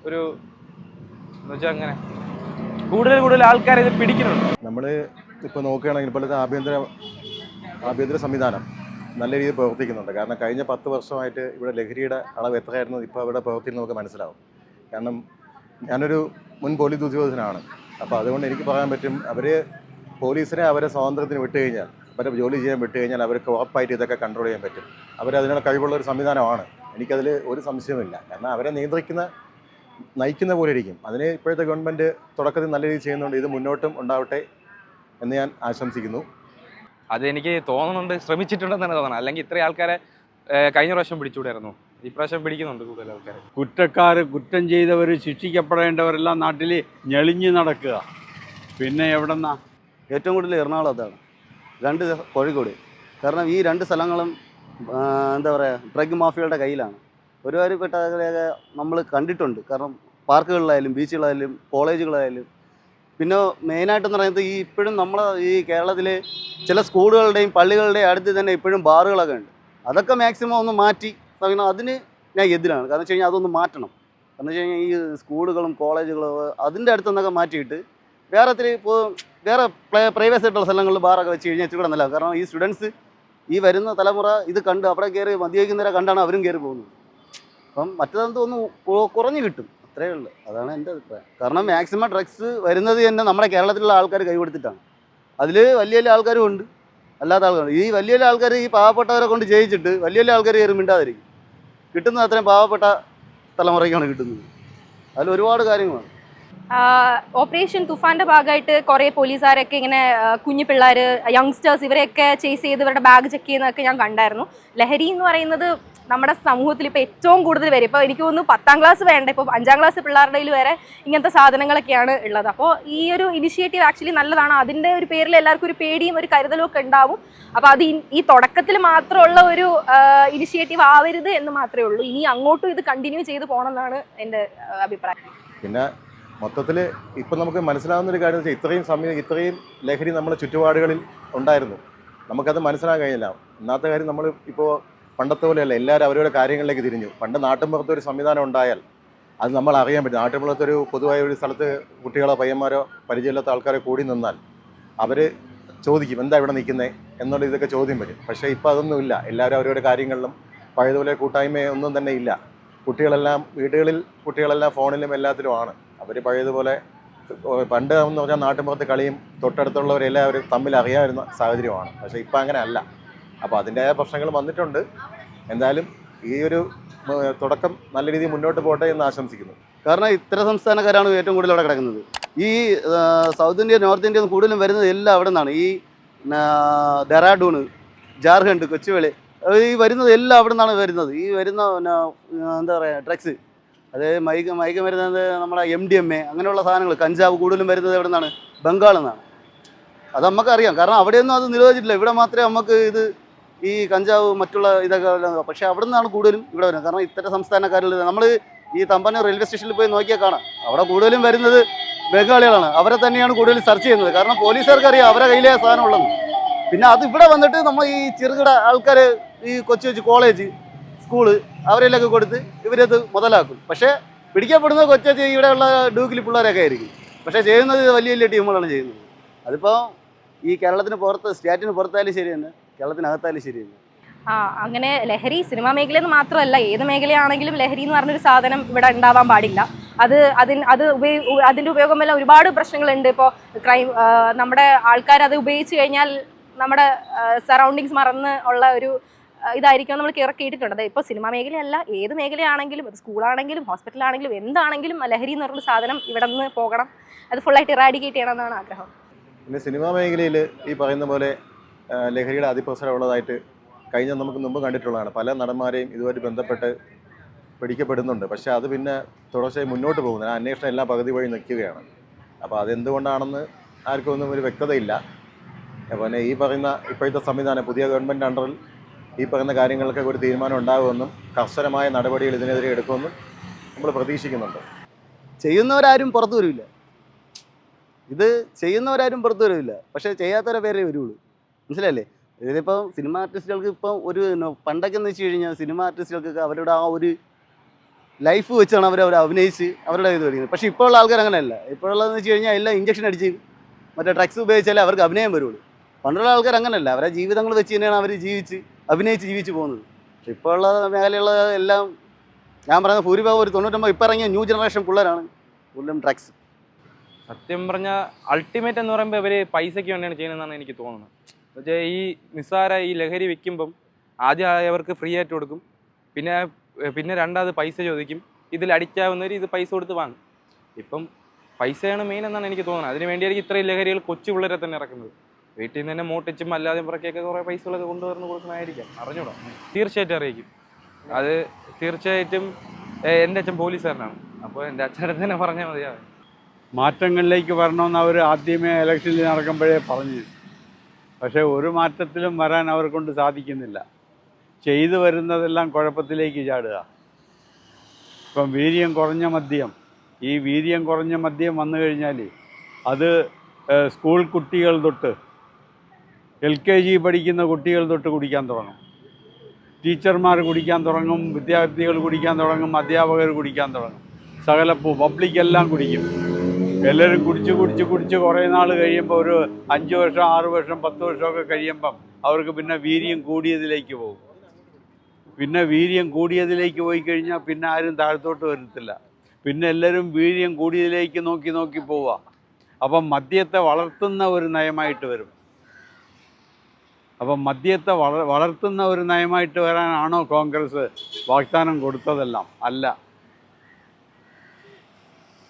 ഒരു എന്ന് വെച്ചാൽ അങ്ങനെ കൂടുതൽ ആൾക്കാർ ഇത് പിടിക്കുന്നുണ്ട്. നമ്മൾ ഇപ്പോൾ നോക്കുകയാണെങ്കിൽ ഇപ്പോഴത്തെ ആഭ്യന്തര സംവിധാനം നല്ല രീതിയിൽ പ്രവർത്തിക്കുന്നുണ്ട്. കാരണം കഴിഞ്ഞ 10 വർഷമായിട്ട് ഇവിടെ ലഹരിയുടെ അളവ് എത്രയായിരുന്നു ഇപ്പോൾ അവിടെ പ്രവർത്തിക്കുന്നത് നമുക്ക് മനസ്സിലാവും. കാരണം ഞാനൊരു മുൻ പോലീസ് ഉദ്യോഗസ്ഥനാണ്. അപ്പോൾ അതുകൊണ്ട് എനിക്ക് പറയാൻ പറ്റും, അവർ പോലീസിനെ അവരെ സ്വാതന്ത്ര്യത്തിന് വിട്ട് കഴിഞ്ഞാൽ, അവരെ ജോലി ചെയ്യാൻ വിട്ട് കഴിഞ്ഞാൽ അവർക്ക് ഉറപ്പായിട്ട് ഇതൊക്കെ കൺട്രോൾ ചെയ്യാൻ പറ്റും. അവരതിനുള്ള കഴിവുള്ള ഒരു സംവിധാനമാണ്. എനിക്കതിൽ ഒരു സംശയമില്ല. കാരണം അവരെ നയിക്കുന്ന പോലെ ഇരിക്കും. അതിന് ഇപ്പോഴത്തെ ഗവൺമെൻറ് തുടക്കത്തിൽ നല്ല രീതിയിൽ ചെയ്യുന്നുണ്ട്. ഇത് മുന്നോട്ടും ഉണ്ടാവട്ടെ എന്ന് ഞാൻ ആശംസിക്കുന്നു. അതെനിക്ക് തോന്നുന്നുണ്ട്, ശ്രമിച്ചിട്ടുണ്ടെന്ന് തന്നെ തോന്നണം. അല്ലെങ്കിൽ ഇത്രയും ആൾക്കാരെ കഴിഞ്ഞ പ്രാവശ്യം പിടിച്ചുകൂടായിരുന്നു. ഇപ്രാവശ്യം പിടിക്കുന്നുണ്ട് കൂടുതൽ ആൾക്കാർ. കുറ്റം ചെയ്തവർ, ശിക്ഷിക്കപ്പെടേണ്ടവരെല്ലാം നാട്ടിൽ ഞെളിഞ്ഞ് നടക്കുക. പിന്നെ എവിടെന്നാ? ഏറ്റവും കൂടുതൽ എറണാകുളത്താണ്, 2 കോഴിക്കോട്. കാരണം ഈ 2 സ്ഥലങ്ങളും എന്താ പറയുക, ഡ്രഗ് മാഫിയയുടെ കയ്യിലാണ്. ഒരുപാട് ആളുകളെയൊക്കെ നമ്മൾ കണ്ടിട്ടുണ്ട്. കാരണം പാർക്കുകളിലായാലും ബീച്ചുകളായാലും കോളേജുകളായാലും. പിന്നെ മെയിനായിട്ടെന്ന് പറയുന്നത് ഈ ഇപ്പോഴും നമ്മളെ ഈ കേരളത്തിൽ ചില സ്കൂളുകളുടെയും പള്ളികളുടെയും അടുത്ത് തന്നെ ഇപ്പോഴും ബാറുകളൊക്കെ ഉണ്ട്. അതൊക്കെ മാക്സിമം ഒന്ന് മാറ്റി അതിന് ഞാൻ എതിരാണ്. കാരണം വെച്ച് കഴിഞ്ഞാൽ അതൊന്ന് മാറ്റണം. കാരണം വെച്ച് കഴിഞ്ഞാൽ ഈ സ്കൂളുകളും കോളേജുകളും അതിൻ്റെ അടുത്തുനിന്നൊക്കെ മാറ്റിയിട്ട് വേറെ പ്രൈവറ്റ് ആയിട്ടുള്ള സ്ഥലങ്ങളിൽ ബാറൊക്കെ വെച്ച് കഴിഞ്ഞാൽ ഇച്ചിരി കൂടെ നല്ലതാണ്. കാരണം ഈ സ്റ്റുഡൻസ്, ഈ വരുന്ന തലമുറ ഇത് കണ്ട് അവിടെ കയറി മദ്യപിക്കുന്നവരെ കണ്ടാണ് അവരും കയറി പോകുന്നത്. അപ്പം മറ്റേതെന്തോ ഒന്ന് കുറഞ്ഞു കിട്ടും, അത്രയേ ഉള്ളൂ. അതാണ് എൻ്റെ അഭിപ്രായം. കാരണം മാക്സിമം ഡ്രഗ്സ് വരുന്നത് തന്നെ നമ്മുടെ കേരളത്തിലുള്ള ആൾക്കാർ കൈകൊടുത്തിട്ടാണ്. അതിൽ വലിയ വലിയ ആൾക്കാരും ഉണ്ട്, അല്ലാത്ത ആൾക്കാരുണ്ട്. ഈ വലിയ വലിയ ആൾക്കാർ ഈ പാവപ്പെട്ടവരെ കൊണ്ട് ജയിച്ചിട്ട് വലിയ വലിയ ആൾക്കാർ കയറി മിണ്ടാതിരിക്കും. കിട്ടുന്നത് അത്രയും പാവപ്പെട്ട തലമുറയ്ക്കാണ് കിട്ടുന്നത്. അതിൽ ഒരുപാട് കാര്യങ്ങളാണ്. ഓപ്പറേഷൻ തുഫാന്റെ ഭാഗമായിട്ട് കുറേ പോലീസുകാരൊക്കെ ഇങ്ങനെ കുഞ്ഞു പിള്ളേർ, യങ്സ്റ്റേഴ്സ് ഇവരെയൊക്കെ ചേസ് ചെയ്ത് ഇവരുടെ ബാഗ് ചെക്ക് ചെയ്യുന്നതൊക്കെ ഞാൻ കണ്ടായിരുന്നു. ലഹരി എന്ന് പറയുന്നത് നമ്മുടെ സമൂഹത്തിൽ ഇപ്പോൾ ഏറ്റവും കൂടുതൽ വരും. ഇപ്പോൾ എനിക്ക് തോന്നുന്നു 10ാം ക്ലാസ് വേണ്ട, ഇപ്പോൾ 5ാം ക്ലാസ് പിള്ളേരുടെ കയ്യിൽ വരെ ഇങ്ങനത്തെ സാധനങ്ങളൊക്കെയാണ് ഉള്ളത്. അപ്പോൾ ഈ ഒരു ഇനിഷ്യേറ്റീവ് ആക്ച്വലി നല്ലതാണ്. അതിൻ്റെ ഒരു പേരിൽ എല്ലാവർക്കും ഒരു പേടിയും ഒരു കരുതലും ഒക്കെ ഉണ്ടാവും. അപ്പോൾ അത് ഈ തുടക്കത്തിൽ മാത്രമുള്ള ഒരു ഇനിഷ്യേറ്റീവ് ആവരുത് എന്ന് മാത്രമേ ഉള്ളൂ. ഇനി അങ്ങോട്ടും ഇത് കണ്ടിന്യൂ ചെയ്ത് പോകണം എന്നാണ് എൻ്റെ അഭിപ്രായം. പിന്നെ മൊത്തത്തിൽ ഇപ്പം നമുക്ക് മനസ്സിലാവുന്നൊരു കാര്യം എന്ന് വെച്ചാൽ ഇത്രയും ലഹരി നമ്മുടെ ചുറ്റുപാടുകളിൽ ഉണ്ടായിരുന്നു. നമുക്കത് മനസ്സിലാക്കാൻ കഴിഞ്ഞില്ല. ഒന്നാമത്തെ കാര്യം, നമ്മൾ ഇപ്പോൾ പണ്ടത്തെ പോലെയല്ല, എല്ലാവരും അവരുടെ കാര്യങ്ങളിലേക്ക് തിരിഞ്ഞു. പണ്ട് നാട്ടിൻപുറത്ത് ഒരു സംവിധാനം ഉണ്ടായാൽ അത് നമ്മൾ അറിയാൻ പറ്റും. നാട്ടിൻപുറത്തൊരു പൊതുവായ ഒരു സ്ഥലത്ത് കുട്ടികളോ പയ്യന്മാരോ പരിചയമില്ലാത്ത ആൾക്കാരെ കൂടി നിന്നാൽ അവർ ചോദിക്കും, എന്താ ഇവിടെ നിൽക്കുന്നത് എന്നുള്ള ഇതൊക്കെ ചോദ്യം വരും. പക്ഷേ ഇപ്പോൾ അതൊന്നുമില്ല. എല്ലാവരും അവരുടെ കാര്യങ്ങളിലും പഴയതുപോലെ കൂട്ടായ്മയൊന്നും തന്നെ ഇല്ല. കുട്ടികളെല്ലാം ഫോണിലും എല്ലാത്തിലുമാണ്. അവർ പഴയതുപോലെ പണ്ട് എന്ന് പറഞ്ഞാൽ നാട്ടിൻപുറത്ത് കളിയും തൊട്ടടുത്തുള്ളവരെല്ലാവരും തമ്മിൽ അറിയാവുന്ന സാഹചര്യമാണ്. പക്ഷേ ഇപ്പം അങ്ങനെ അല്ല. അപ്പോൾ അതിൻ്റെതായ പ്രശ്നങ്ങൾ വന്നിട്ടുണ്ട്. എന്തായാലും ഈ ഒരു തുടക്കം നല്ല രീതിയിൽ മുന്നോട്ട് പോട്ടെ എന്ന് ആശംസിക്കുന്നു. കാരണം ഇത്തരം സംസ്ഥാനക്കാരാണ് ഏറ്റവും കൂടുതൽ അവിടെ കിടക്കുന്നത്. ഈ സൗത്ത് ഇന്ത്യ, നോർത്ത് ഇന്ത്യ കൂടുതലും വരുന്നത് എല്ലാം അവിടെ നിന്നാണ്. ഈ ഡെറാഡൂണ്, ജാർഖണ്ഡ്, കൊച്ചുവേളി, ഈ വരുന്നത് എല്ലാം അവിടെ നിന്നാണ് വരുന്നത്. ഈ വരുന്ന എന്താ പറയുക, ഡ്രഗ്സ്, അതായത് മയക്ക് വരുന്നത് നമ്മുടെ MDMA അങ്ങനെയുള്ള സാധനങ്ങൾ, കഞ്ചാവ് കൂടുതലും വരുന്നത് എവിടെ നിന്നാണ്? ബംഗാളിൽ നിന്നാണ്. അത് നമുക്കറിയാം. കാരണം അവിടെയൊന്നും അത് നിരോധിച്ചിട്ടില്ല. ഇവിടെ മാത്രമേ നമുക്ക് ഇത് ഈ കഞ്ചാവ് മറ്റുള്ള ഇതൊക്കെ. പക്ഷേ അവിടെ നിന്നാണ് കൂടുതലും ഇവിടെ വരുന്നത്. കാരണം ഇത്തരം സംസ്ഥാനക്കാരിൽ നമ്മൾ ഈ തമ്പാനൂർ റെയിൽവേ സ്റ്റേഷനിൽ പോയി നോക്കിയാൽ കാണാം, അവിടെ കൂടുതലും വരുന്നത് ബംഗാളികളാണ്. അവരെ തന്നെയാണ് കൂടുതൽ സെർച്ച് ചെയ്യുന്നത്. കാരണം പോലീസുകാർക്ക് അറിയാം അവരെ കയ്യിലേ സാധനം ഉള്ളത്. പിന്നെ അത് ഇവിടെ വന്നിട്ട് നമ്മൾ ഈ ചെറുകിട ആൾക്കാർ, ഈ കൊച്ചു കോളേജ്, സ്കൂള് അവരെല്ലാം കൊടുത്ത് ഇവരത് മുതലാക്കും. പക്ഷേ പിടിക്കപ്പെടുന്നത് കൊച്ചു ഇവിടെയുള്ള ഡൂക്കിലി പിള്ളേരൊക്കെ ആയിരിക്കും. പക്ഷേ ചെയ്യുന്നത് വലിയ വലിയ ടീമുകളാണ് ചെയ്യുന്നത്. അതിപ്പോൾ ഈ കേരളത്തിന് പുറത്ത്, സ്റ്റേറ്റിന് പുറത്തായാലും ശരി തന്നെ, കേരളത്തിനകത്തായാലും ശരി തന്നെ. അങ്ങനെ ലഹരി സിനിമാ മേഖലയിൽ നിന്ന് മാത്രമല്ല, ഏത് മേഖലയാണെങ്കിലും ലഹരി എന്ന് പറഞ്ഞൊരു സാധനം ഇവിടെ ഉണ്ടാവാൻ പാടില്ല. അതിൻ്റെ ഉപയോഗം വല്ല ഒരുപാട് പ്രശ്നങ്ങളുണ്ട്. ഇപ്പോൾ ക്രൈം, നമ്മുടെ ആൾക്കാർ അത് ഉപയോഗിച്ച് കഴിഞ്ഞാൽ നമ്മുടെ സറൗണ്ടിങ്സ് മറന്ന് ഉള്ള ഒരു ഇതായിരിക്കും നമ്മൾ കേട്ടിട്ടുണ്ട്. ഇപ്പോൾ സിനിമാ മേഖലയല്ല, ഏത് മേഖലയാണെങ്കിലും, അത് സ്കൂളാണെങ്കിലും ഹോസ്പിറ്റലാണെങ്കിലും എന്താണെങ്കിലും ലഹരി എന്ന് പറഞ്ഞൊരു സാധനം ഇവിടെ നിന്ന് പോകണം. അത് ഫുള്ളായിട്ട് ഇറാഡിക്കേറ്റ് ചെയ്യണമെന്നാണ് ആഗ്രഹം. പിന്നെ സിനിമാ മേഖലയിൽ ഈ പറയുന്ന പോലെ ലഹരിയുടെ അതിപ്രസരം ഉള്ളതായിട്ട് കഴിഞ്ഞ നമുക്ക് മുമ്പ് കണ്ടിട്ടുള്ളതാണ്. പല നടന്മാരെയും ഇതുമായിട്ട് ബന്ധപ്പെട്ട് പിടിക്കപ്പെടുന്നുണ്ട്. പക്ഷേ അത് പിന്നെ തുടർച്ചയായി മുന്നോട്ട് പോകുന്നത്, അന്വേഷണം എല്ലാം പകുതി വഴി നിൽക്കുകയാണ്. അപ്പോൾ അതെന്തുകൊണ്ടാണെന്ന് ആർക്കും ഒന്നും ഒരു വ്യക്തതയില്ല. അതുപോലെ ഈ പറയുന്ന ഇപ്പോഴത്തെ സംവിധാനം, പുതിയ ഗവൺമെൻറ് അണ്ടറിൽ ഈ പറയുന്ന കാര്യങ്ങൾക്ക് ഒരു തീരുമാനം ഉണ്ടാകുമെന്നും കർശനമായ നടപടികൾ ഇതിനെതിരെ എടുക്കുമെന്നും നമ്മൾ പ്രതീക്ഷിക്കുന്നുണ്ട്. ചെയ്യുന്നവരാരും പുറത്തു വരില്ല. ഇത് ചെയ്യുന്നവരാരും പുറത്തു വരില്ല. പക്ഷേ ചെയ്യാത്തവരെ പേരേ വരുള്ളൂ. മനസ്സിലല്ലേ? ഇതിപ്പോൾ സിനിമ ആർട്ടിസ്റ്റുകൾക്ക് ഇപ്പം ഒരു പണ്ടൊക്കെ എന്ന് വെച്ച് കഴിഞ്ഞാൽ സിനിമ ആർട്ടിസ്റ്റുകൾക്കൊക്കെ അവരുടെ ആ ഒരു ലൈഫ് വെച്ചാണ് അവർ അഭിനയിച്ച് അവരുടെ ഇത് പഠിക്കുന്നത്. പക്ഷേ ഇപ്പോഴുള്ള ആൾക്കാർ അങ്ങനെയല്ല. ഇപ്പോഴുള്ളതെന്ന് വെച്ച് കഴിഞ്ഞാൽ എല്ലാം ഇഞ്ചക്ഷൻ അടിച്ച് മറ്റേ ഡ്രഗ്സ് ഉപയോഗിച്ചാലേ അവർക്ക് അഭിനയം വരുള്ളൂ. പണ്ടുള്ള ആൾക്കാർ അങ്ങനെയല്ല, അവരെ ജീവിതങ്ങൾ വെച്ച് തന്നെയാണ് അവർ അഭിനയിച്ച് ജീവിച്ച് പോകുന്നത്. പക്ഷേ ഇപ്പോഴുള്ള മേഖലയുള്ള എല്ലാം ഞാൻ പറയുന്നത് ഭൂരിഭാഗം ഒരു 99 ഇപ്പോൾ ഇറങ്ങിയ ന്യൂ ജനറേഷൻ പിള്ളേരാണ് കൂടുതലും ഡ്രഗ്സ്. സത്യം പറഞ്ഞാൽ അൾട്ടിമേറ്റ് എന്ന് പറയുമ്പോൾ ഇവർ പൈസയ്ക്ക് വേണ്ടിയാണ് ചെയ്യുന്നതെന്നാണ് എനിക്ക് തോന്നുന്നത്. എന്നുവെച്ചാൽ ഈ നിസ്സാര ഈ ലഹരി വിൽക്കുമ്പം ആദ്യം അവർക്ക് ഫ്രീ ആയിട്ട് കൊടുക്കും, പിന്നെ രണ്ടാമത് പൈസ ചോദിക്കും. ഇതിൽ അടിക്കാവുന്നവർ ഇത് പൈസ കൊടുത്ത് വാങ്ങും. ഇപ്പം പൈസയാണ് മെയിൻ എന്നാണ് എനിക്ക് തോന്നുന്നത്. അതിന് വേണ്ടിയായിരിക്കും ഇത്രയും ലഹരികൾ കൊച്ചു പിള്ളേരെ തന്നെ ഇറക്കുന്നത്. വീട്ടിൽ നിന്ന് തന്നെ മോട്ടിച്ചും അല്ലാതെയും പുറക്കൊക്കെ കുറേ പൈസകളൊക്കെ കൊണ്ടുവന്ന് കൊടുക്കുന്നതായിരിക്കാം, അറിഞ്ഞൂടാ. തീർച്ചയായിട്ടും അറിയിക്കും. അത് തീർച്ചയായിട്ടും എൻ്റെ അച്ഛൻ പോലീസുകാരനാണ്, അപ്പോൾ എൻ്റെ അച്ഛനടുത്ത് തന്നെ പറഞ്ഞാൽ മതിയാവും. മാറ്റങ്ങളിലേക്ക് വരണമെന്ന് അവർ ആദ്യമേ ഇലക്ഷനിൽ നടക്കുമ്പോഴേ പറഞ്ഞു. പക്ഷേ ഒരു മാറ്റത്തിലും വരാൻ അവർ കൊണ്ട് സാധിക്കുന്നില്ല. ചെയ്തു വരുന്നതെല്ലാം കുഴപ്പത്തിലേക്ക് ചാടുക. ഇപ്പം വീര്യം കുറഞ്ഞ മദ്യം, ഈ വീര്യം കുറഞ്ഞ മദ്യം വന്നു കഴിഞ്ഞാൽ അത് സ്കൂൾ കുട്ടികൾ തൊട്ട് LKG പഠിക്കുന്ന കുട്ടികൾ തൊട്ട് കുടിക്കാൻ തുടങ്ങും. ടീച്ചർമാർ കുടിക്കാൻ തുടങ്ങും, വിദ്യാർത്ഥികൾ കുടിക്കാൻ തുടങ്ങും, അധ്യാപകർ കുടിക്കാൻ തുടങ്ങും, സകല പബ്ലിക്കെല്ലാം കുടിക്കും. എല്ലാവരും കുടിച്ച് കുറേ നാൾ കഴിയുമ്പോൾ ഒരു 5 വർഷം 6 വർഷം 10 വർഷമൊക്കെ കഴിയുമ്പം അവർക്ക് പിന്നെ വീര്യം കൂടിയതിലേക്ക് പോകും. പിന്നെ വീര്യം കൂടിയതിലേക്ക് പോയി കഴിഞ്ഞാൽ പിന്നെ ആരും താഴത്തോട്ട് വരത്തില്ല. പിന്നെ എല്ലാവരും വീര്യം കൂടിയതിലേക്ക് നോക്കി പോവുക. അപ്പം മദ്യത്തെ വളർത്തുന്ന ഒരു നയമായിട്ട് വരും. അപ്പം മദ്യത്തെ വളർത്തുന്ന ഒരു നയമായിട്ട് വരാനാണോ കോൺഗ്രസ് വാഗ്ദാനം കൊടുത്തതെല്ലാം? അല്ല,